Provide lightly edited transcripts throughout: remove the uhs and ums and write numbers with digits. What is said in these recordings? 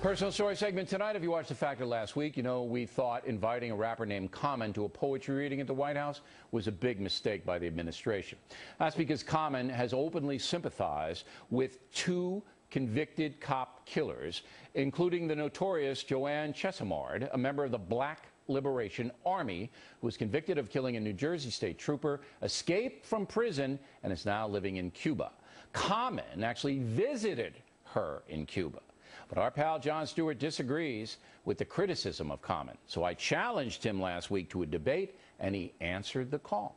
Personal story segment tonight. If you watched The Factor last week, you know we thought inviting a rapper named Common to a poetry reading at the White House was a big mistake by the administration. That's because Common has openly sympathized with two convicted cop killers, including the notorious Jon Stewart, a member of the Black Liberation Army, who was convicted of killing a New Jersey state trooper, escaped from prison, and is now living in Cuba. Common actually visited her in Cuba. But our pal Jon Stewart disagrees with the criticism of Common. So I challenged him last week to a debate, and he answered the call.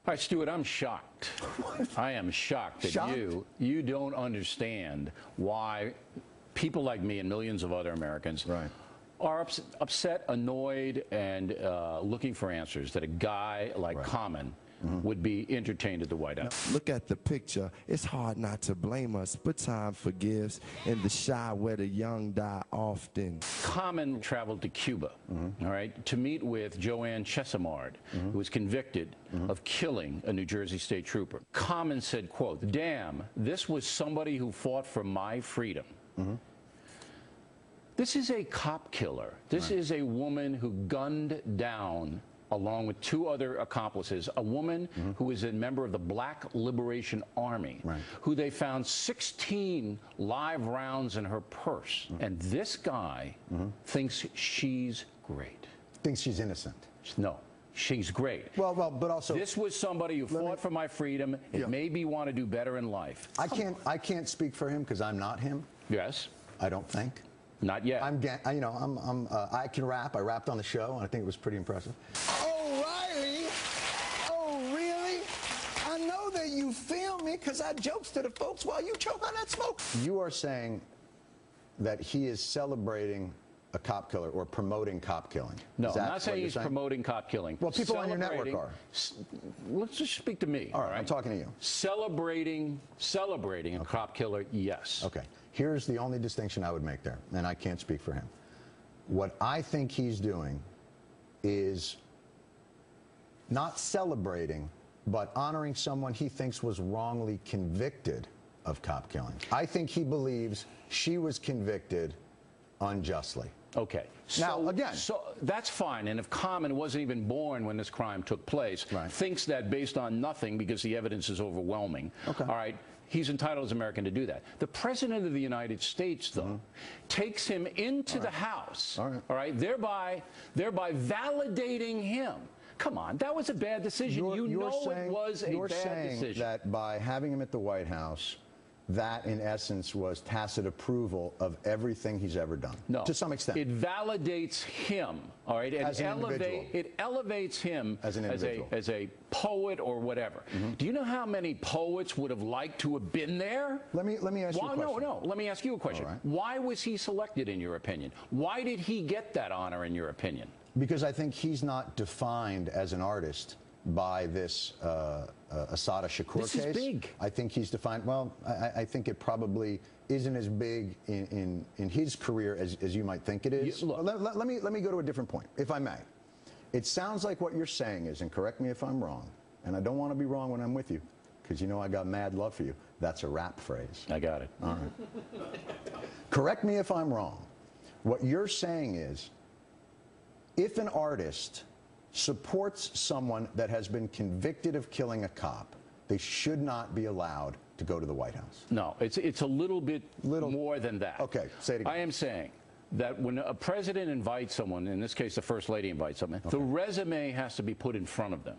Hi, Stewart, I'm shocked. I am shocked that you don't understand why people like me and millions of other Americans are upset, annoyed, and looking for answers that a guy like Common would be entertained at the White House. Look at the picture. It's hard not to blame us, but time forgives. In the shy where the young die often. Common traveled to Cuba, all right, to meet with Jon Stewart, who was convicted of killing a New Jersey state trooper. Common said, quote, "Damn, this was somebody who fought for my freedom." This is a cop killer. This is a woman who gunned down, along with two other accomplices, a woman who is a member of the Black Liberation Army, who they found 16 live rounds in her purse. And this guy thinks she's great. Thinks she's innocent. No. She's great. Well, but also this was somebody who fought for my freedom. It made me want to do better in life. I can't speak for him because I'm not him. Yes. I don't think. Not yet. I can rap. I rapped on the show, and I think it was pretty impressive. Oh, Riley! Oh, really? I know that you film me because I jokes to the folks while you choke on that smoke. You are saying that he is celebrating a cop killer or promoting cop killing. No, I'm not saying he's promoting cop killing. Well, people on your network are. Let's just speak to me. All right, I'm talking to you. Celebrating a cop killer, yes. Okay. Here's the only distinction I would make there, and I can't speak for him. What I think he's doing is not celebrating, but honoring someone he thinks was wrongly convicted of cop killing. I think he believes she was convicted unjustly. Okay. Now, again. So that's fine. And if Common wasn't even born when this crime took place, thinks that based on nothing because the evidence is overwhelming, all right, he's entitled as an American to do that. The President of the United States, though, takes him into the House, all right, thereby validating him. Come on, that was a bad decision. It was a bad decision. You're saying that by having him at the White House, that, in essence, was tacit approval of everything he's ever done. No. To some extent. It validates him, all right? As an individual. It elevates him as an individual. As a poet or whatever. Do you know how many poets would have liked to have been there? Let me ask you a question. No, let me ask you a question. All right. Why was he selected, in your opinion? Why did he get that honor, in your opinion? Because I think he's not defined as an artist by this Assata Shakur case. This is big. I think he's defined, well, I think it probably isn't as big in his career as you might think it is. Let me go to a different point, if I may. It sounds like what you're saying is, and correct me if I'm wrong, and I don't want to be wrong when I'm with you, because you know I got mad love for you. That's a rap phrase. I got it. All right. Correct me if I'm wrong. What you're saying is, if an artist supports someone that has been convicted of killing a cop, they should not be allowed to go to the White House. No, it's a little bit more than that. Okay, say it again. I am saying that when a president invites someone, in this case the First Lady invites someone, the resume has to be put in front of them.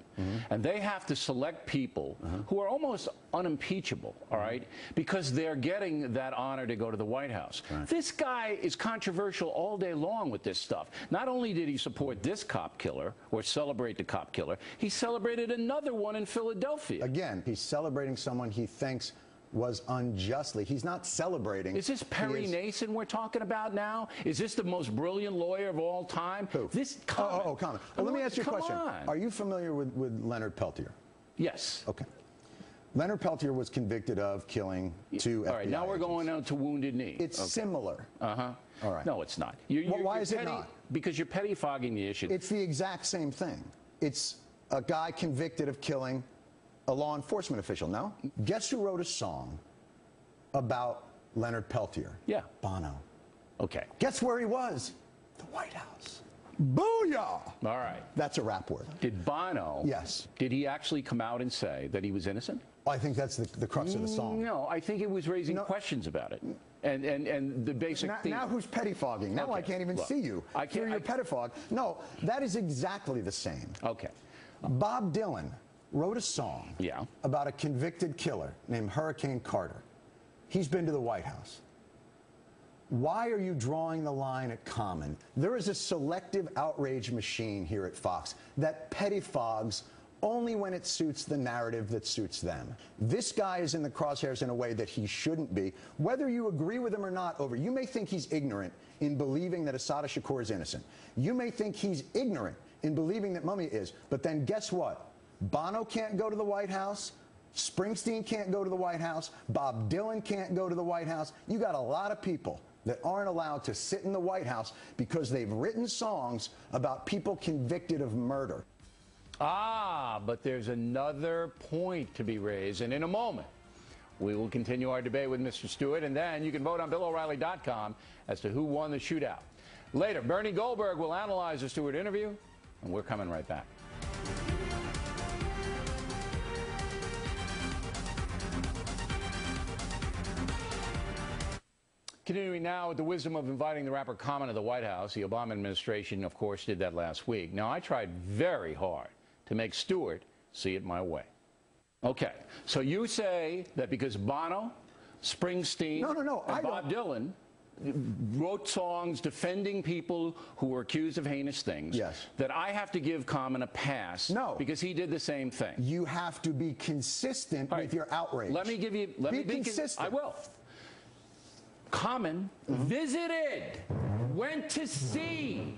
And they have to select people who are almost unimpeachable, all right, because they're getting that honor to go to the White House. This guy is controversial all day long with this stuff. Not only did he support this cop killer or celebrate the cop killer, he celebrated another one in Philadelphia. Again, he's celebrating someone he thinks was unjustly. He's not celebrating. Is this Perry Nason we're talking about now? Is this the most brilliant lawyer of all time? Who? This Common. Common. Well, let me ask you a question. Are you familiar with Leonard Peltier? Yes. Okay. Leonard Peltier was convicted of killing two FBI All right, now we're agents. going on to Wounded Knee. It's similar. All right. No, it's not. Why is it not? Because you're petty-fogging the issue. It's the exact same thing. It's a guy convicted of killing a law enforcement official. No? Guess who wrote a song about Leonard Peltier? Yeah. Bono. Okay. Guess where he was? The White House. Booyah! All right. That's a rap word. Did Bono? Yes. Did he actually come out and say that he was innocent? Oh, I think that's the crux of the song. No, I think it was raising questions about it. And the basic theme. Now who's pettifogging? Now I can't even see you. I can't. Through your pettifog. No, that is exactly the same. Okay. Bob Dylan wrote a song about a convicted killer named Hurricane Carter. He's been to the White House. Why are you drawing the line at Common? There is a selective outrage machine here at Fox that pettifogs only when it suits the narrative that suits them. This guy is in the crosshairs in a way that he shouldn't be. Whether you agree with him or not, you may think he's ignorant in believing that Assata Shakur is innocent. You may think he's ignorant in believing that Mummy is. But then guess what? Bono can't go to the White House. Springsteen can't go to the White House. Bob Dylan can't go to the White House. You got a lot of people that aren't allowed to sit in the White House because they've written songs about people convicted of murder. Ah, but there's another point to be raised, and in a moment, we will continue our debate with Mr. Stewart, and then you can vote on BillO'Reilly.com as to who won the shootout. Later, Bernie Goldberg will analyze the Stewart interview, and we're coming right back. Continuing now with the wisdom of inviting the rapper Common to the White House. The Obama administration, of course, did that last week. Now, I tried very hard to make Stewart see it my way. Okay, so you say that because Bono, Springsteen, and Bob Dylan wrote songs defending people who were accused of heinous things, that I have to give Common a pass because he did the same thing. You have to be consistent with your outrage. Let me give you... Be consistent. I will. Common visited, went to see.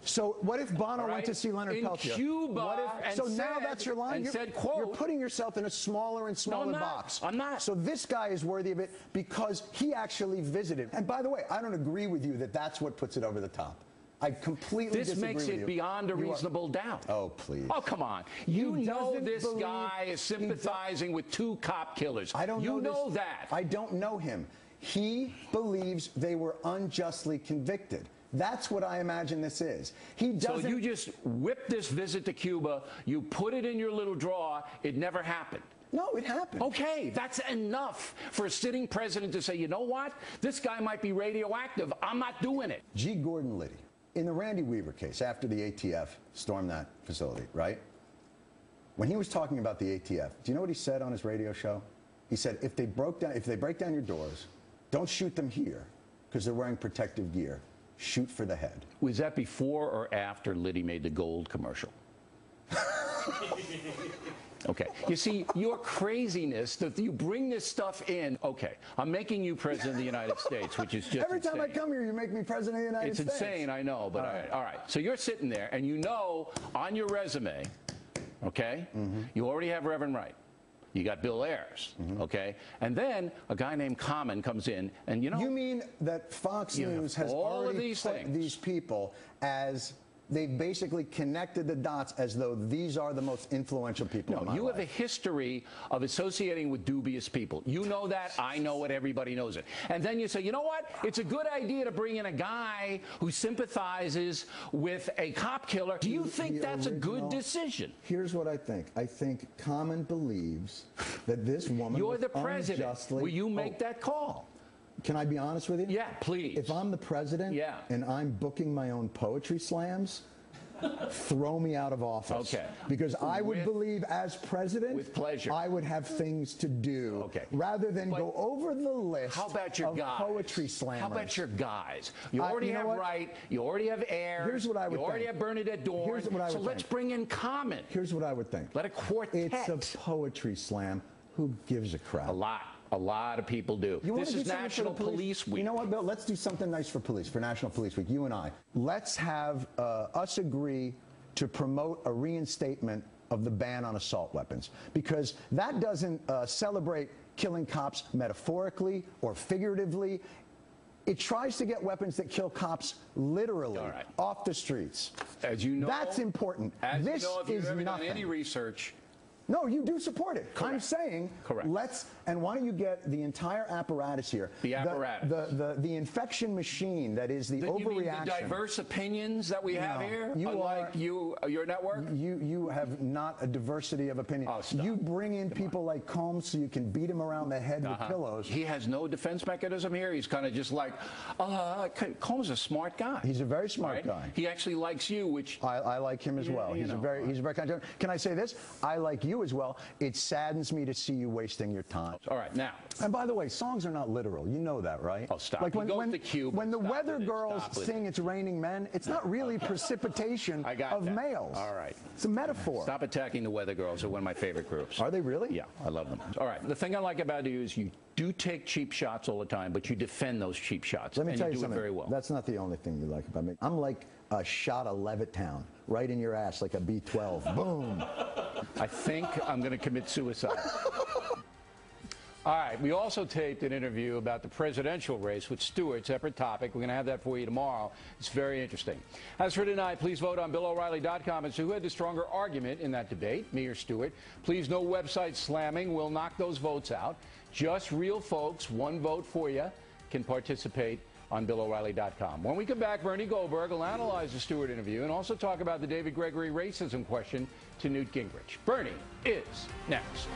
So what if Bono went to see Leonard Peltier? In Cuba, now that's your line? And said, quote, you're putting yourself in a smaller and smaller box. I'm not. So this guy is worthy of it because he actually visited. And by the way, I don't agree with you that that's what puts it over the top. I completely disagree with you. This makes it beyond a reasonable doubt. Oh, please. Oh, come on. You know this guy is sympathizing with two cop killers. I don't know. You know that. I don't know him. He believes they were unjustly convicted. That's what I imagine this is. He doesn't. So you just whipped this visit to Cuba, you put it in your little drawer, it never happened. No, it happened. Okay, that's enough for a sitting president to say, you know what? This guy might be radioactive. I'm not doing it. G. Gordon Liddy, in the Randy Weaver case, after the ATF stormed that facility, right? When he was talking about the ATF, do you know what he said on his radio show? He said, if they break down your doors, don't shoot them here because they're wearing protective gear. Shoot for the head. Was that before or after Liddy made the gold commercial? Okay. You see, your craziness, that you bring this stuff in. Okay, I'm making you president of the United States, which is just Every time insane. I come here, you make me president of the United States. It's insane, I know, but all right. So you're sitting there, and you know on your resume, okay, you already have Reverend Wright. You got Bill Ayers, okay? And then a guy named Common comes in, and you know... You mean that Fox News has already put these people as... They've basically connected the dots as though these are the most influential people in my life. You have a history of associating with dubious people. You know that. I know it. Everybody knows it. And then you say, you know what? It's a good idea to bring in a guy who sympathizes with a cop killer. Do you think that's a good decision? Here's what I think. I think Common believes that this woman You're the president. Unjustly... Will you make that call? Can I be honest with you? Yeah, please. If I'm the president and I'm booking my own poetry slams, throw me out of office. Okay. Because I would believe as president, with pleasure, I would have things to do. Okay. Rather than go over the list how about your of guys? Poetry slammers. How about your guys? You already have Wright. You already have Ayers. Here's what I would think. You already have Bernadette Dorn. Here's what I would think. So let's bring in Common. Here's what I would think. Let a quartet. It's a poetry slam. Who gives a crap? A lot of people do. This is National Police Week. You know what, Bill? Let's do something nice for police, for National Police Week, you and I. Let's have us agree to promote a reinstatement of the ban on assault weapons, because that doesn't celebrate killing cops metaphorically or figuratively. It tries to get weapons that kill cops literally off the streets. As you know, that's important. As this you know, if you've is ever nothing. done any research, No, you do support it. Correct. I'm saying, correct. And why don't you get the entire apparatus here? The apparatus. The infection machine that is the overreaction. You mean the diverse opinions that we have here? Unlike your network? You have not a diversity of opinion. Oh, stop. You bring in people like Combs so you can beat him around the head with pillows. He has no defense mechanism here. He's kind of just like, Combs is a smart guy. He's a very smart guy. He actually likes you, which... I like him as well. He's a very kind of... Can I say this? I like you as well. It saddens me to see you wasting your time. All right, now. And by the way, songs are not literal. You know that, right? Oh, stop. Like when the weather it. girls sing It's Raining Men, it's not really precipitation of males. All right. It's a metaphor. Stop attacking the weather girls. They're one of my favorite groups. Are they really? Yeah, I love them. All right. The thing I like about you is you do take cheap shots all the time, but you defend those cheap shots. Let me tell you do something. It very well. That's not the only thing you like about me. I'm like a shot of Levittown right in your ass like a B-12. Boom. I think I'm going to commit suicide. All right, we also taped an interview about the presidential race with Stewart, separate topic. We're going to have that for you tomorrow. It's very interesting. As for tonight, please vote on BillO'Reilly.com and see who had the stronger argument in that debate, me or Stewart. Please, no website slamming. We'll knock those votes out. Just real folks, one vote for you, can participate on BillO'Reilly.com. When we come back, Bernie Goldberg will analyze the Stewart interview and also talk about the David Gregory racism question to Newt Gingrich. Bernie is next.